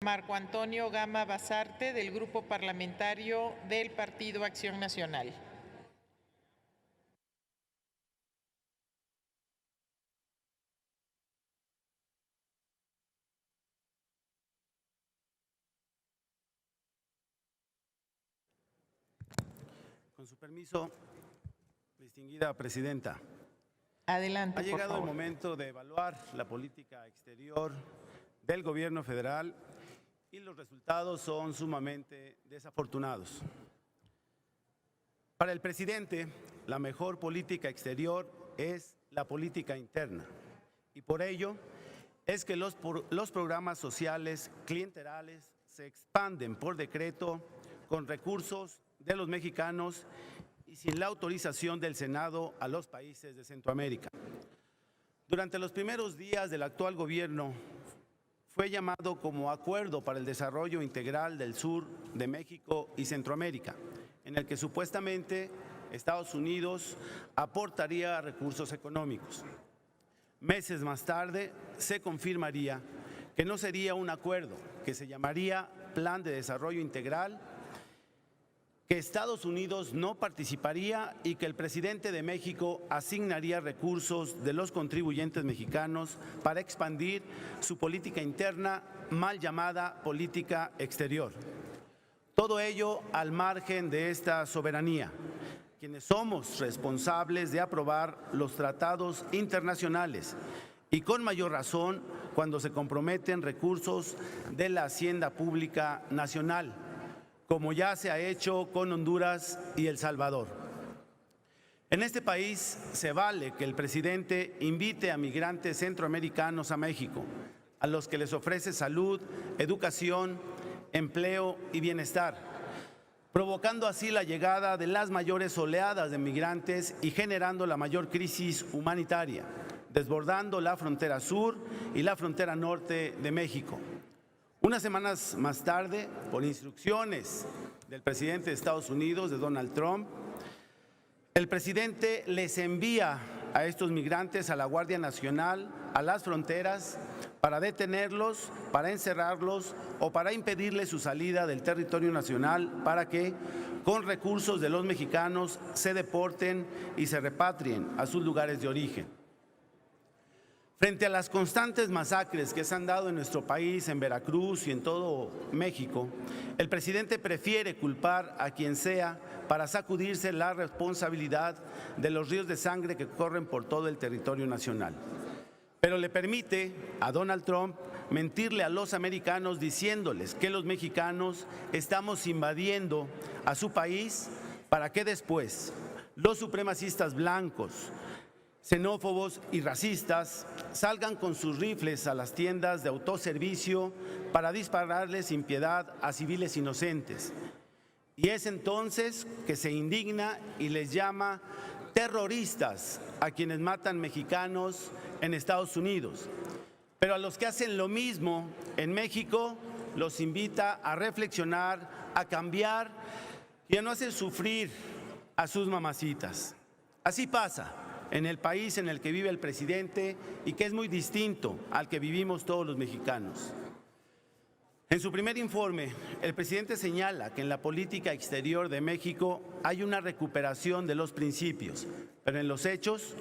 Marco Antonio Gama Basarte, del Grupo Parlamentario del Partido Acción Nacional. Con su permiso, distinguida presidenta. Adelante, Ha llegado por favor. el momento de evaluar la política exterior del gobierno federal y los resultados son sumamente desafortunados. Para el presidente, la mejor política exterior es la política interna y por ello es que los programas sociales clientelales se expanden por decreto con recursos de los mexicanos y sin la autorización del Senado a los países de Centroamérica. Durante los primeros días del actual gobierno fue llamado como Acuerdo para el Desarrollo Integral del Sur de México y Centroamérica, en el que supuestamente Estados Unidos aportaría recursos económicos. Meses más tarde se confirmaría que no sería un acuerdo, que se llamaría Plan de Desarrollo Integral, que Estados Unidos no participaría y que el presidente de México asignaría recursos de los contribuyentes mexicanos para expandir su política interna, mal llamada política exterior. Todo ello al margen de esta soberanía, quienes somos responsables de aprobar los tratados internacionales y con mayor razón cuando se comprometen recursos de la hacienda pública nacional, como ya se ha hecho con Honduras y El Salvador. En este país se vale que el presidente invite a migrantes centroamericanos a México, a los que les ofrece salud, educación, empleo y bienestar, provocando así la llegada de las mayores oleadas de migrantes y generando la mayor crisis humanitaria, desbordando la frontera sur y la frontera norte de México. Unas semanas más tarde, por instrucciones del presidente de Estados Unidos, de Donald Trump, el presidente les envía a estos migrantes a la Guardia Nacional, a las fronteras, para detenerlos, para encerrarlos o para impedirles su salida del territorio nacional para que, con recursos de los mexicanos, se deporten y se repatrien a sus lugares de origen. Frente a las constantes masacres que se han dado en nuestro país, en Veracruz y en todo México, el presidente prefiere culpar a quien sea para sacudirse la responsabilidad de los ríos de sangre que corren por todo el territorio nacional. Pero le permite a Donald Trump mentirle a los americanos diciéndoles que los mexicanos estamos invadiendo a su país para que después los supremacistas blancos, xenófobos y racistas salgan con sus rifles a las tiendas de autoservicio para dispararles sin piedad a civiles inocentes. Y es entonces que se indigna y les llama terroristas a quienes matan mexicanos en Estados Unidos. Pero a los que hacen lo mismo en México los invita a reflexionar, a cambiar y a no hacer sufrir a sus mamacitas. Así pasa en el país en el que vive el presidente y que es muy distinto al que vivimos todos los mexicanos. En su primer informe, el presidente señala que en la política exterior de México hay una recuperación de los principios, pero en los hechos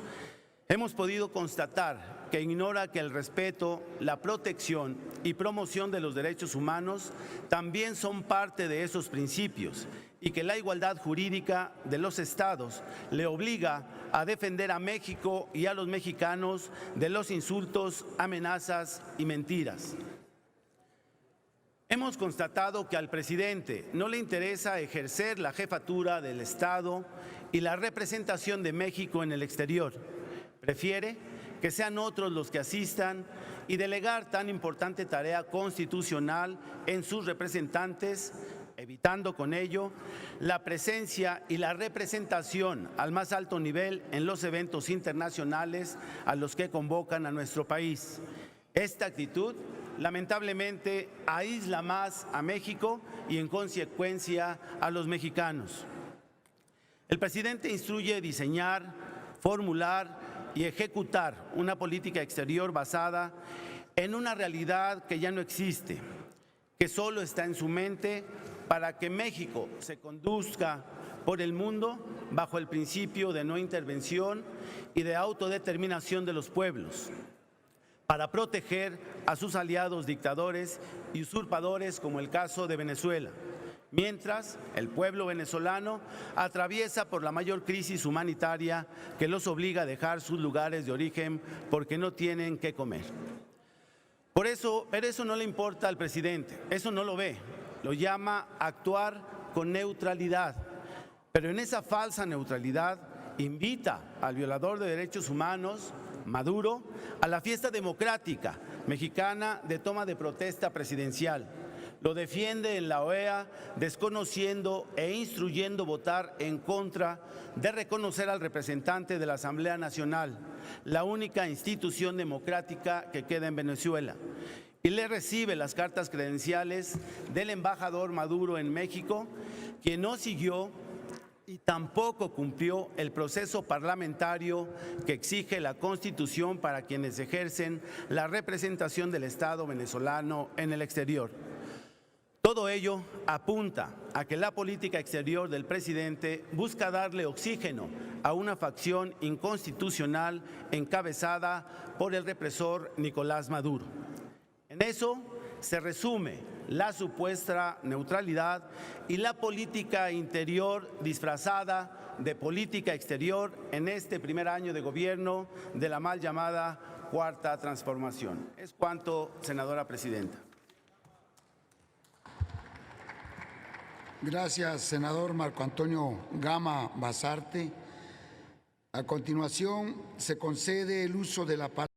hemos podido constatar que ignora que el respeto, la protección y promoción de los derechos humanos también son parte de esos principios y que la igualdad jurídica de los estados le obliga a defender a México y a los mexicanos de los insultos, amenazas y mentiras. Hemos constatado que al presidente no le interesa ejercer la jefatura del Estado y la representación de México en el exterior. Prefiere que sean otros los que asistan y delegar tan importante tarea constitucional en sus representantes, evitando con ello la presencia y la representación al más alto nivel en los eventos internacionales a los que convocan a nuestro país. Esta actitud, lamentablemente, aísla más a México y, en consecuencia, a los mexicanos. El presidente instruye diseñar, formular y ejecutar una política exterior basada en una realidad que ya no existe, que solo está en su mente para que México se conduzca por el mundo bajo el principio de no intervención y de autodeterminación de los pueblos, para proteger a sus aliados dictadores y usurpadores como el caso de Venezuela, mientras el pueblo venezolano atraviesa por la mayor crisis humanitaria que los obliga a dejar sus lugares de origen porque no tienen qué comer. Pero eso no le importa al presidente, eso no lo ve, lo llama actuar con neutralidad, pero en esa falsa neutralidad invita al violador de derechos humanos, Maduro, a la fiesta democrática mexicana de toma de protesta presidencial. Lo defiende en la OEA, desconociendo e instruyendo votar en contra de reconocer al representante de la Asamblea Nacional, la única institución democrática que queda en Venezuela, y le recibe las cartas credenciales del embajador Maduro en México, quien no siguió y tampoco cumplió el proceso parlamentario que exige la Constitución para quienes ejercen la representación del Estado venezolano en el exterior. Todo ello apunta a que la política exterior del presidente busca darle oxígeno a una facción inconstitucional encabezada por el represor Nicolás Maduro. En eso se resume la supuesta neutralidad y la política interior disfrazada de política exterior en este primer año de gobierno de la mal llamada Cuarta Transformación. Es cuanto, senadora presidenta. Gracias, senador Marco Antonio Gama Basarte. A continuación, se concede el uso de la palabra